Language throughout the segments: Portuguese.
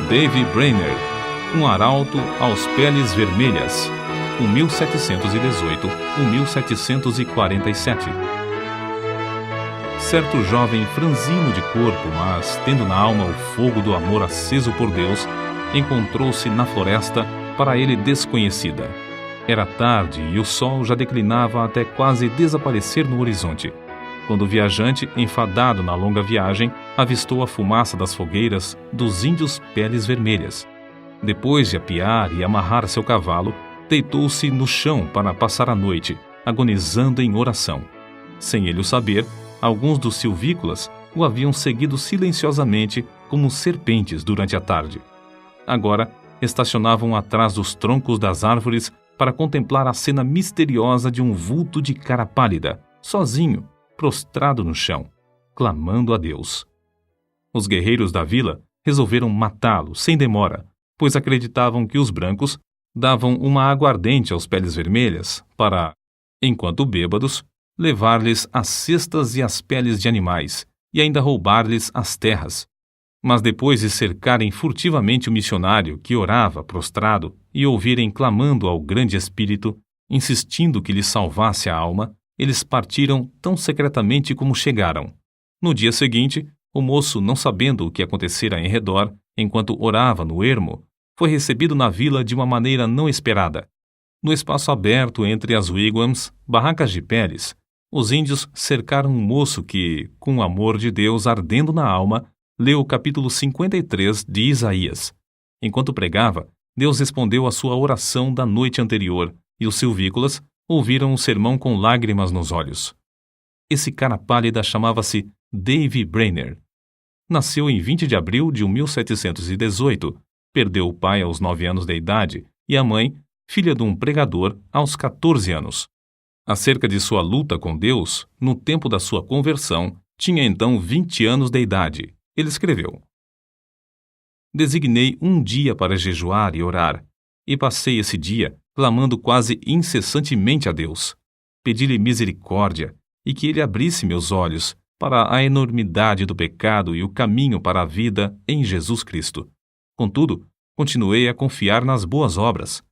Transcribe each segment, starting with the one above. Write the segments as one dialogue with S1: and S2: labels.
S1: Davy Brainerd, um arauto aos peles vermelhas, 1718-1747. Certo jovem franzino de corpo, mas tendo na alma o fogo do amor aceso por Deus, encontrou-se na floresta para ele desconhecida. Era tarde e o sol já declinava até quase desaparecer no horizonte, quando o viajante, enfadado na longa viagem, avistou a fumaça das fogueiras dos índios peles vermelhas. Depois de apiar e amarrar seu cavalo, deitou-se no chão para passar a noite, agonizando em oração. Sem ele o saber, alguns dos silvícolas o haviam seguido silenciosamente como serpentes durante a tarde. Agora, estacionavam atrás dos troncos das árvores para contemplar a cena misteriosa de um vulto de cara pálida, sozinho, prostrado no chão, clamando a Deus. Os guerreiros da vila resolveram matá-lo sem demora, pois acreditavam que os brancos davam uma aguardente aos peles vermelhas para, enquanto bêbados, levar-lhes as cestas e as peles de animais e ainda roubar-lhes as terras. Mas depois de cercarem furtivamente o missionário que orava prostrado e ouvirem clamando ao grande Espírito, insistindo que lhe salvasse a alma, eles partiram tão secretamente como chegaram. No dia seguinte, o moço, não sabendo o que acontecera em redor, enquanto orava no ermo, foi recebido na vila de uma maneira não esperada. No espaço aberto entre as wigwams, barracas de peles, os índios cercaram um moço que, com o amor de Deus ardendo na alma, leu o capítulo 53 de Isaías. Enquanto pregava, Deus respondeu à sua oração da noite anterior, e os silvícolas ouviram o sermão com lágrimas nos olhos. Esse cara pálida chamava-se Davy Brainerd. Nasceu em 20 de abril de 1718, perdeu o pai aos 9 anos de idade e a mãe, filha de um pregador, aos 14 anos. Acerca de sua luta com Deus, no tempo da sua conversão, tinha então 20 anos de idade. Ele escreveu: Designei um dia para jejuar e orar, e passei esse dia clamando quase incessantemente a Deus. Pedi-lhe misericórdia e que ele abrisse meus olhos para a enormidade do pecado e o caminho para a vida em Jesus Cristo. Contudo, continuei a confiar nas boas obras.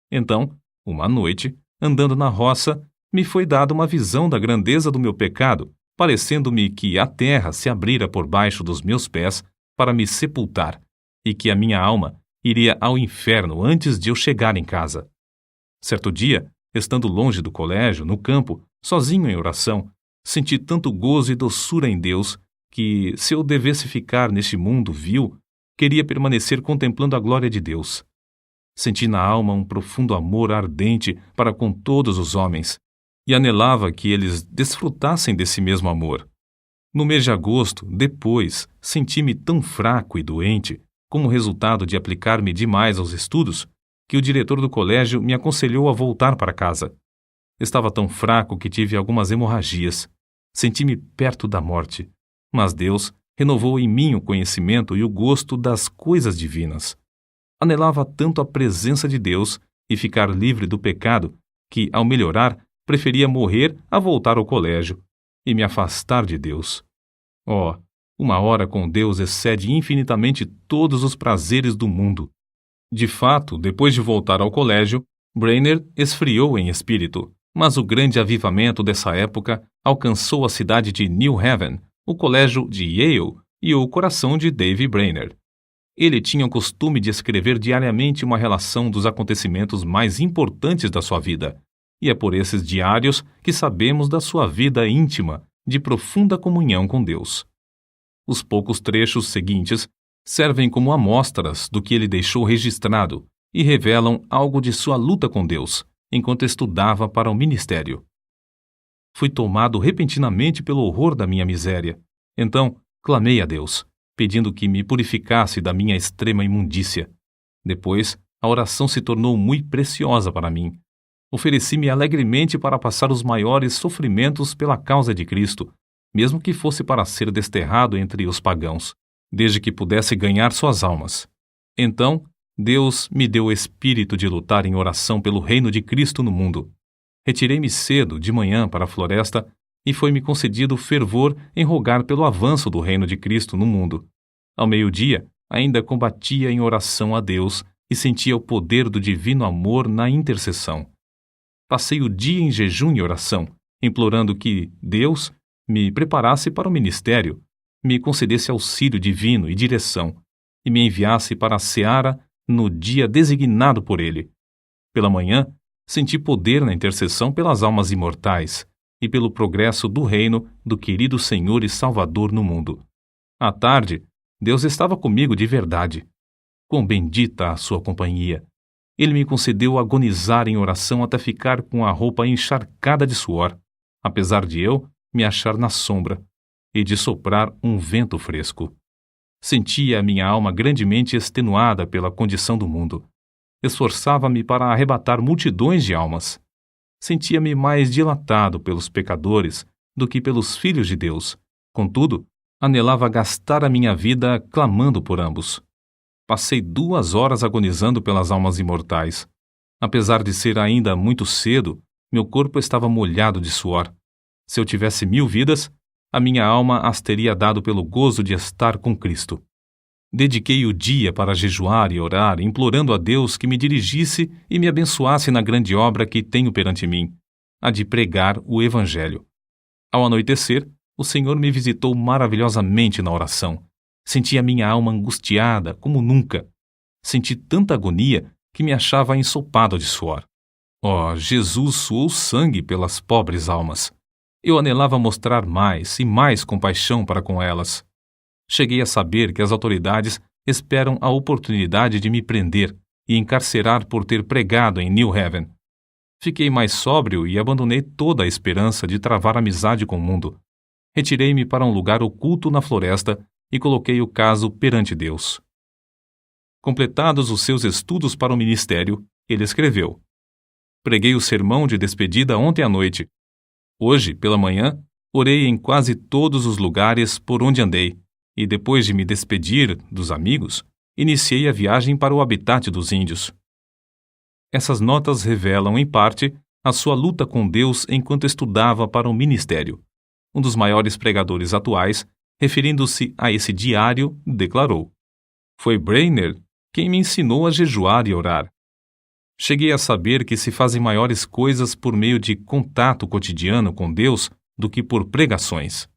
S1: Então, uma noite, andando na roça, me foi dada uma visão da grandeza do meu pecado, parecendo-me que a terra se abrira por baixo dos meus pés para me sepultar, e que a minha alma iria ao inferno antes de eu chegar em casa. Certo dia, estando longe do colégio, no campo, sozinho em oração, senti tanto gozo e doçura em Deus que, se eu devesse ficar neste mundo vil, queria permanecer contemplando a glória de Deus. Senti na alma um profundo amor ardente para com todos os homens, e anelava que eles desfrutassem desse mesmo amor. No mês de agosto, depois, senti-me tão fraco e doente, como resultado de aplicar-me demais aos estudos, que o diretor do colégio me aconselhou a voltar para casa. Estava tão fraco que tive algumas hemorragias. Senti-me perto da morte, mas Deus renovou em mim o conhecimento e o gosto das coisas divinas. Anelava tanto a presença de Deus e ficar livre do pecado que, ao melhorar, preferia morrer a voltar ao colégio e me afastar de Deus. Oh, uma hora com Deus excede infinitamente todos os prazeres do mundo. De fato, depois de voltar ao colégio, Brainerd esfriou em espírito, mas o grande avivamento dessa época alcançou a cidade de New Haven, o colégio de Yale e o coração de Davy Brainerd. Ele tinha o costume de escrever diariamente uma relação dos acontecimentos mais importantes da sua vida, e é por esses diários que sabemos da sua vida íntima, de profunda comunhão com Deus. Os poucos trechos seguintes servem como amostras do que ele deixou registrado e revelam algo de sua luta com Deus, enquanto estudava para o ministério. Fui tomado repentinamente pelo horror da minha miséria. Então, clamei a Deus, pedindo que me purificasse da minha extrema imundícia. Depois, a oração se tornou muito preciosa para mim. Ofereci-me alegremente para passar os maiores sofrimentos pela causa de Cristo, mesmo que fosse para ser desterrado entre os pagãos, desde que pudesse ganhar suas almas. Então, Deus me deu o espírito de lutar em oração pelo reino de Cristo no mundo. Retirei-me cedo, de manhã, para a floresta, e foi-me concedido fervor em rogar pelo avanço do reino de Cristo no mundo. Ao meio-dia, ainda combatia em oração a Deus e sentia o poder do divino amor na intercessão. Passei o dia em jejum e oração, implorando que Deus me preparasse para o ministério, me concedesse auxílio divino e direção, e me enviasse para a seara no dia designado por Ele. Pela manhã, senti poder na intercessão pelas almas imortais e pelo progresso do reino do querido Senhor e Salvador no mundo. À tarde, Deus estava comigo de verdade. Quão bendita a sua companhia! Ele me concedeu agonizar em oração até ficar com a roupa encharcada de suor, apesar de eu me achar na sombra e de soprar um vento fresco. Sentia a minha alma grandemente extenuada pela condição do mundo. Esforçava-me para arrebatar multidões de almas. Sentia-me mais dilatado pelos pecadores do que pelos filhos de Deus. Contudo, anelava gastar a minha vida clamando por ambos. Passei 2 horas agonizando pelas almas imortais. Apesar de ser ainda muito cedo, meu corpo estava molhado de suor. Se eu tivesse 1000 vidas, a minha alma as teria dado pelo gozo de estar com Cristo. Dediquei o dia para jejuar e orar, implorando a Deus que me dirigisse e me abençoasse na grande obra que tenho perante mim, a de pregar o Evangelho. Ao anoitecer, o Senhor me visitou maravilhosamente na oração. Senti a minha alma angustiada como nunca. Senti tanta agonia que me achava ensopado de suor. Oh, Jesus suou sangue pelas pobres almas. Eu anelava mostrar mais e mais compaixão para com elas. Cheguei a saber que as autoridades esperam a oportunidade de me prender e encarcerar por ter pregado em New Haven. Fiquei mais sóbrio e abandonei toda a esperança de travar amizade com o mundo. Retirei-me para um lugar oculto na floresta e coloquei o caso perante Deus. Completados os seus estudos para o ministério, ele escreveu: Preguei o sermão de despedida ontem à noite. Hoje, pela manhã, orei em quase todos os lugares por onde andei, e depois de me despedir dos amigos, iniciei a viagem para o habitat dos índios. Essas notas revelam, em parte, a sua luta com Deus enquanto estudava para o ministério. Um dos maiores pregadores atuais, referindo-se a esse diário, declarou: Foi Brainerd quem me ensinou a jejuar e orar. Cheguei a saber que se fazem maiores coisas por meio de contato cotidiano com Deus do que por pregações.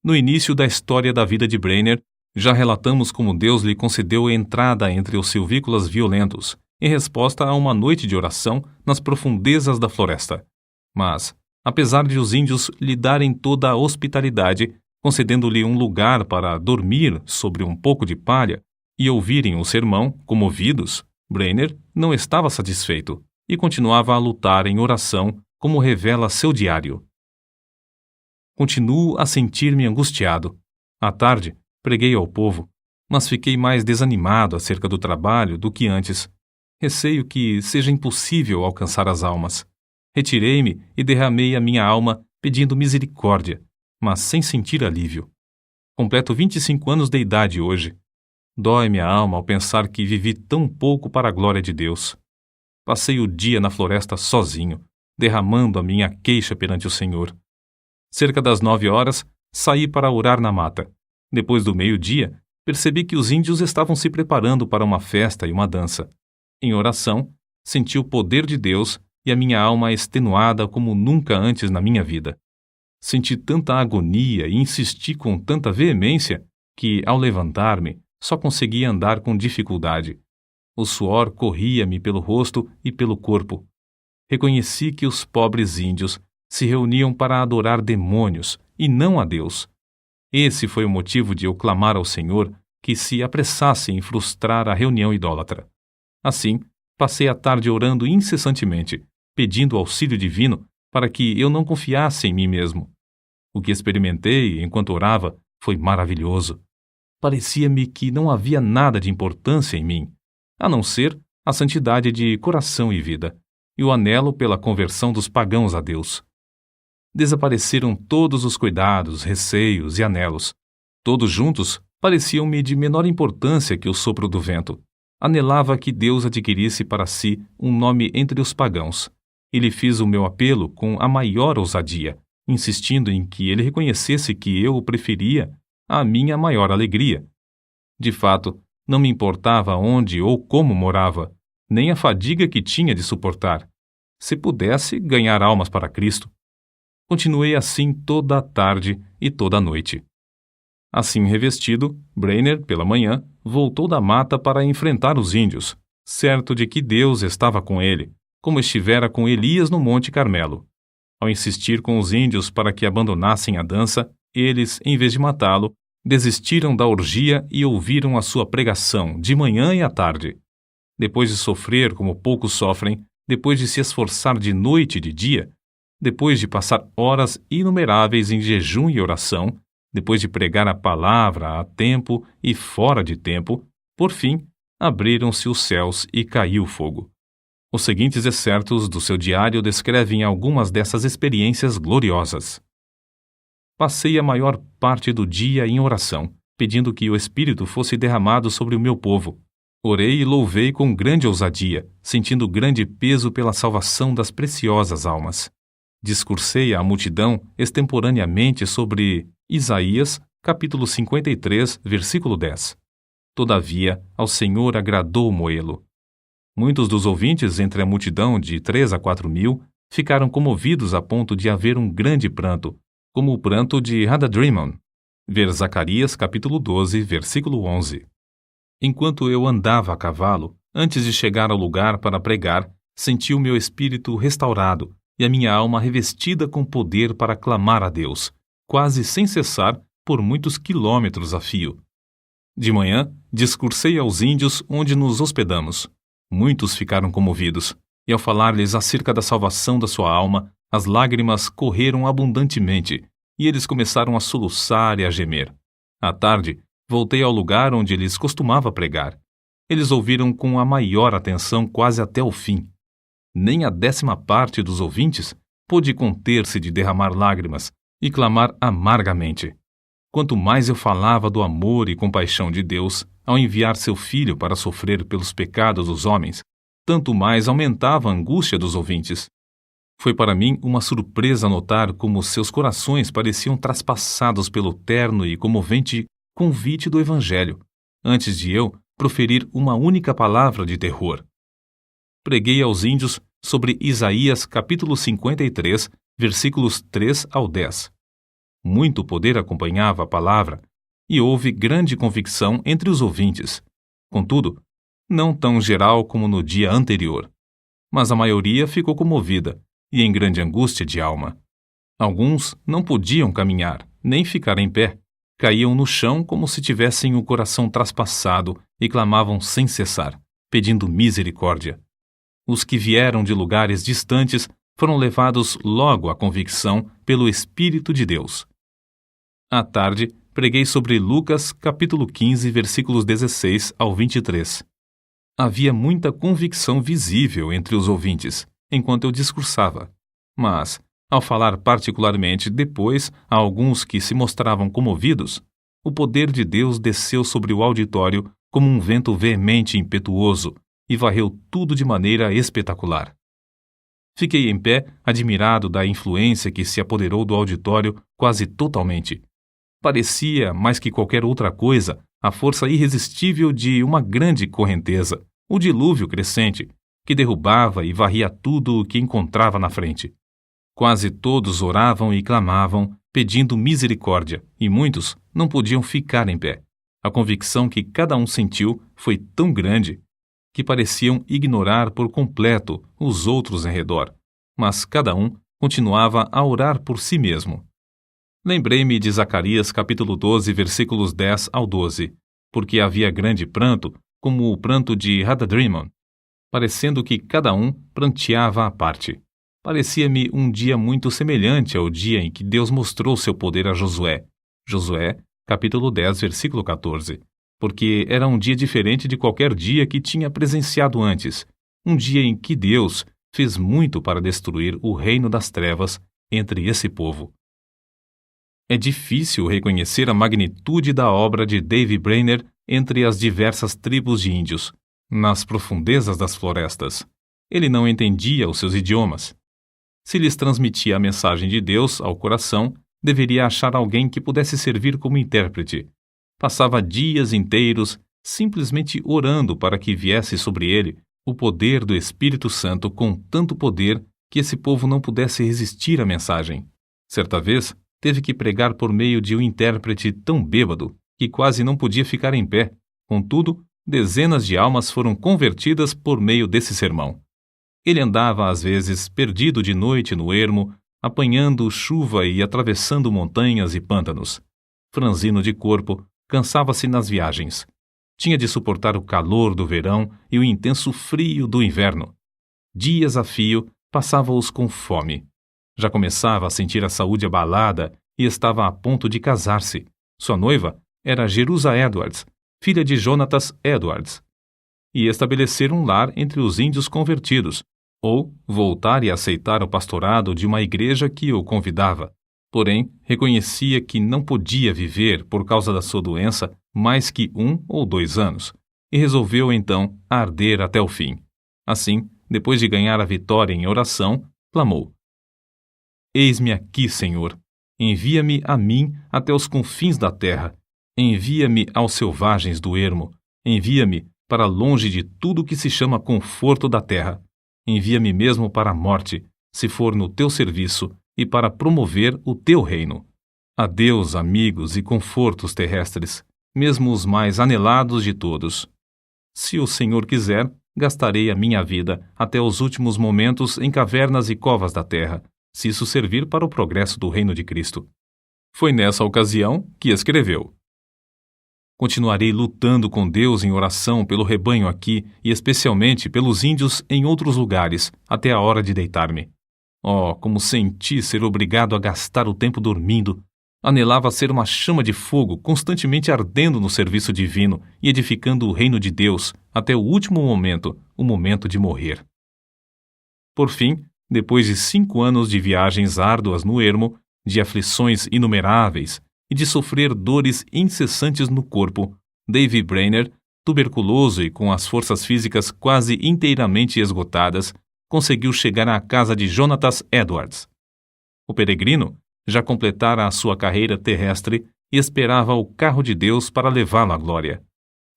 S1: No início da história da vida de Brainerd, já relatamos como Deus lhe concedeu entrada entre os silvícolas violentos, em resposta a uma noite de oração nas profundezas da floresta. Mas, apesar de os índios lhe darem toda a hospitalidade, concedendo-lhe um lugar para dormir sobre um pouco de palha e ouvirem o sermão, comovidos, Brainerd não estava satisfeito e continuava a lutar em oração, como revela seu diário. Continuo a sentir-me angustiado. À tarde, preguei ao povo, mas fiquei mais desanimado acerca do trabalho do que antes. Receio que seja impossível alcançar as almas. Retirei-me e derramei a minha alma pedindo misericórdia, mas sem sentir alívio. Completo 25 anos de idade hoje. Dói-me a alma ao pensar que vivi tão pouco para a glória de Deus. Passei o dia na floresta sozinho, derramando a minha queixa perante o Senhor. Cerca das 9 horas, saí para orar na mata. Depois do meio-dia, percebi que os índios estavam se preparando para uma festa e uma dança. Em oração, senti o poder de Deus e a minha alma extenuada como nunca antes na minha vida. Senti tanta agonia e insisti com tanta veemência que, ao levantar-me, só conseguia andar com dificuldade. O suor corria-me pelo rosto e pelo corpo. Reconheci que os pobres índios se reuniam para adorar demônios e não a Deus. Esse foi o motivo de eu clamar ao Senhor que se apressasse em frustrar a reunião idólatra. Assim, passei a tarde orando incessantemente, pedindo auxílio divino para que eu não confiasse em mim mesmo. O que experimentei enquanto orava foi maravilhoso. Parecia-me que não havia nada de importância em mim, a não ser a santidade de coração e vida, e o anelo pela conversão dos pagãos a Deus. Desapareceram todos os cuidados, receios e anelos. Todos juntos pareciam-me de menor importância que o sopro do vento. Anelava que Deus adquirisse para si um nome entre os pagãos, e lhe fiz o meu apelo com a maior ousadia, insistindo em que ele reconhecesse que eu o preferia à minha maior alegria. De fato, não me importava onde ou como morava, nem a fadiga que tinha de suportar. Se pudesse ganhar almas para Cristo. Continuei assim toda a tarde e toda a noite. Assim revestido, Brainerd, pela manhã, voltou da mata para enfrentar os índios, certo de que Deus estava com ele, como estivera com Elias no Monte Carmelo. Ao insistir com os índios para que abandonassem a dança, eles, em vez de matá-lo, desistiram da orgia e ouviram a sua pregação de manhã e à tarde. Depois de sofrer como poucos sofrem, depois de se esforçar de noite e de dia, depois de passar horas inumeráveis em jejum e oração, depois de pregar a palavra a tempo e fora de tempo, por fim, abriram-se os céus e caiu fogo. Os seguintes excertos do seu diário descrevem algumas dessas experiências gloriosas. Passei a maior parte do dia em oração, pedindo que o Espírito fosse derramado sobre o meu povo. Orei e louvei com grande ousadia, sentindo grande peso pela salvação das preciosas almas. Discursei à multidão extemporaneamente sobre Isaías, capítulo 53, versículo 10. Todavia, ao Senhor agradou moê-lo. Muitos dos ouvintes entre a multidão de 3 a 4 mil ficaram comovidos a ponto de haver um grande pranto, como o pranto de Hadadrimon. Ver Zacarias, capítulo 12, versículo 11. Enquanto eu andava a cavalo, antes de chegar ao lugar para pregar, senti o meu espírito restaurado e a minha alma revestida com poder para clamar a Deus, quase sem cessar, por muitos quilômetros a fio. De manhã, discursei aos índios onde nos hospedamos. Muitos ficaram comovidos, e ao falar-lhes acerca da salvação da sua alma, as lágrimas correram abundantemente, e eles começaram a soluçar e a gemer. À tarde, voltei ao lugar onde eles costumava pregar. Eles ouviram com a maior atenção quase até o fim. Nem a 10ª parte dos ouvintes pôde conter-se de derramar lágrimas e clamar amargamente. Quanto mais eu falava do amor e compaixão de Deus ao enviar seu Filho para sofrer pelos pecados dos homens, tanto mais aumentava a angústia dos ouvintes. Foi para mim uma surpresa notar como seus corações pareciam traspassados pelo terno e comovente convite do Evangelho, antes de eu proferir uma única palavra de terror. Preguei aos índios sobre Isaías capítulo 53, versículos 3 ao 10. Muito poder acompanhava a palavra, e houve grande convicção entre os ouvintes. Contudo, não tão geral como no dia anterior. Mas a maioria ficou comovida e em grande angústia de alma. Alguns não podiam caminhar, nem ficar em pé. Caíam no chão como se tivessem o coração traspassado e clamavam sem cessar, pedindo misericórdia. Os que vieram de lugares distantes foram levados logo à convicção pelo Espírito de Deus. À tarde, preguei sobre Lucas, capítulo 15, versículos 16 ao 23. Havia muita convicção visível entre os ouvintes, enquanto eu discursava. Mas, ao falar particularmente depois a alguns que se mostravam comovidos, o poder de Deus desceu sobre o auditório como um vento veemente e impetuoso e varreu tudo de maneira espetacular. Fiquei em pé, admirado da influência que se apoderou do auditório quase totalmente. Parecia, mais que qualquer outra coisa, a força irresistível de uma grande correnteza, o dilúvio crescente, que derrubava e varria tudo o que encontrava na frente. Quase todos oravam e clamavam, pedindo misericórdia, e muitos não podiam ficar em pé. A convicção que cada um sentiu foi tão grande que pareciam ignorar por completo os outros em redor, mas cada um continuava a orar por si mesmo. Lembrei-me de Zacarias capítulo 12, versículos 10 ao 12, porque havia grande pranto, como o pranto de Hadadrimon, parecendo que cada um pranteava à parte. Parecia-me um dia muito semelhante ao dia em que Deus mostrou seu poder a Josué. Josué, capítulo 10, versículo 14. Porque era um dia diferente de qualquer dia que tinha presenciado antes, um dia em que Deus fez muito para destruir o reino das trevas entre esse povo. É difícil reconhecer a magnitude da obra de Davy Brainerd entre as diversas tribos de índios, nas profundezas das florestas. Ele não entendia os seus idiomas. Se lhes transmitia a mensagem de Deus ao coração, deveria achar alguém que pudesse servir como intérprete. Passava dias inteiros simplesmente orando para que viesse sobre ele o poder do Espírito Santo com tanto poder que esse povo não pudesse resistir à mensagem. Certa vez, teve que pregar por meio de um intérprete tão bêbado que quase não podia ficar em pé. Contudo, dezenas de almas foram convertidas por meio desse sermão. Ele andava, às vezes, perdido de noite no ermo, apanhando chuva e atravessando montanhas e pântanos. Franzino de corpo, cansava-se nas viagens. Tinha de suportar o calor do verão e o intenso frio do inverno. Dias a fio, passava-os com fome. Já começava a sentir a saúde abalada e estava a ponto de casar-se. Sua noiva era Jerusa Edwards, filha de Jonatas Edwards, e estabelecer um lar entre os índios convertidos, ou voltar e aceitar o pastorado de uma igreja que o convidava. Porém, reconhecia que não podia viver, por causa da sua doença, mais que 1 ou 2 anos, e resolveu então arder até o fim. Assim, depois de ganhar a vitória em oração, clamou: Eis-me aqui, Senhor. Envia-me a mim até os confins da terra. Envia-me aos selvagens do ermo. Envia-me para longe de tudo que se chama conforto da terra. Envia-me mesmo para a morte, se for no teu serviço, e para promover o teu reino. Adeus, amigos e confortos terrestres, mesmo os mais anelados de todos. Se o Senhor quiser, gastarei a minha vida até os últimos momentos em cavernas e covas da terra, se isso servir para o progresso do reino de Cristo. Foi nessa ocasião que escreveu: Continuarei lutando com Deus em oração pelo rebanho aqui e especialmente pelos índios em outros lugares, até a hora de deitar-me. Oh, como senti ser obrigado a gastar o tempo dormindo! Anelava ser uma chama de fogo constantemente ardendo no serviço divino e edificando o reino de Deus até o último momento, o momento de morrer. Por fim, depois de 5 anos de viagens árduas no ermo, de aflições inumeráveis e de sofrer dores incessantes no corpo, Davy Brainerd, tuberculoso e com as forças físicas quase inteiramente esgotadas, conseguiu chegar à casa de Jonatas Edwards. O peregrino já completara a sua carreira terrestre e esperava o carro de Deus para levá-lo à glória.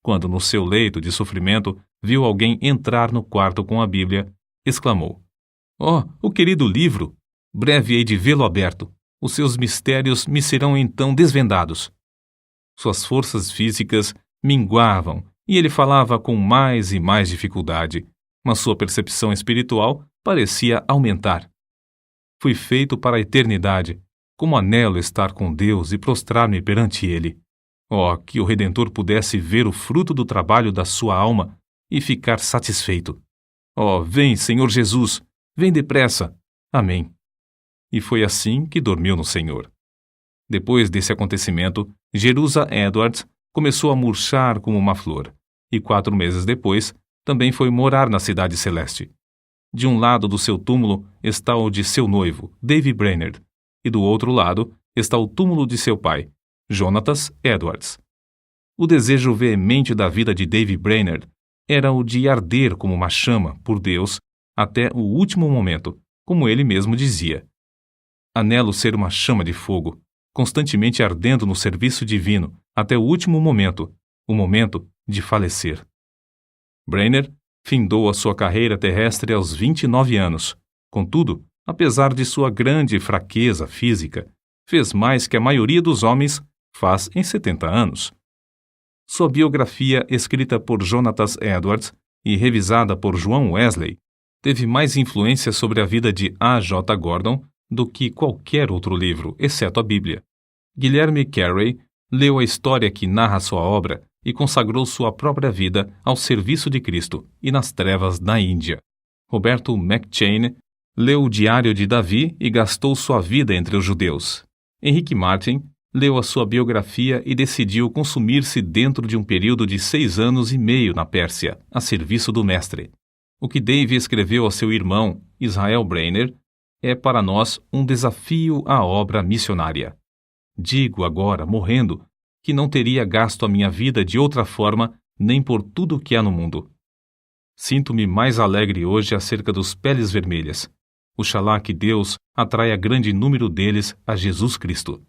S1: Quando, no seu leito de sofrimento, viu alguém entrar no quarto com a Bíblia, exclamou: Oh, o querido livro! Breve hei de vê-lo aberto. Os seus mistérios me serão então desvendados. Suas forças físicas minguavam e ele falava com mais e mais dificuldade, mas sua percepção espiritual parecia aumentar. Fui feito para a eternidade. Como anelo estar com Deus e prostrar-me perante Ele. Oh, que o Redentor pudesse ver o fruto do trabalho da sua alma e ficar satisfeito. Oh, vem, Senhor Jesus, vem depressa. Amém. E foi assim que dormiu no Senhor. Depois desse acontecimento, Jerusa Edwards começou a murchar como uma flor, e 4 meses depois, também foi morar na Cidade Celeste. De um lado do seu túmulo está o de seu noivo, Davy Brainerd, e do outro lado está o túmulo de seu pai, Jonatas Edwards. O desejo veemente da vida de Davy Brainerd era o de arder como uma chama por Deus até o último momento, como ele mesmo dizia. Anelo ser uma chama de fogo, constantemente ardendo no serviço divino até o último momento, o momento de falecer. Brainerd findou a sua carreira terrestre aos 29 anos. Contudo, apesar de sua grande fraqueza física, fez mais que a maioria dos homens faz em 70 anos. Sua biografia, escrita por Jonatas Edwards e revisada por João Wesley, teve mais influência sobre a vida de A. J. Gordon do que qualquer outro livro, exceto a Bíblia. Guilherme Carey leu a história que narra sua obra e consagrou sua própria vida ao serviço de Cristo e nas trevas na Índia. Roberto McCheyne leu o Diário de Davi e gastou sua vida entre os judeus. Henrique Martin leu a sua biografia e decidiu consumir-se dentro de um período de 6 anos e meio na Pérsia, a serviço do Mestre. O que Davy escreveu a seu irmão, Israel Brainerd, é para nós um desafio à obra missionária. Digo agora, morrendo, que não teria gasto a minha vida de outra forma nem por tudo o que há no mundo. Sinto-me mais alegre hoje acerca dos peles vermelhas. Oxalá que Deus atraia grande número deles a Jesus Cristo.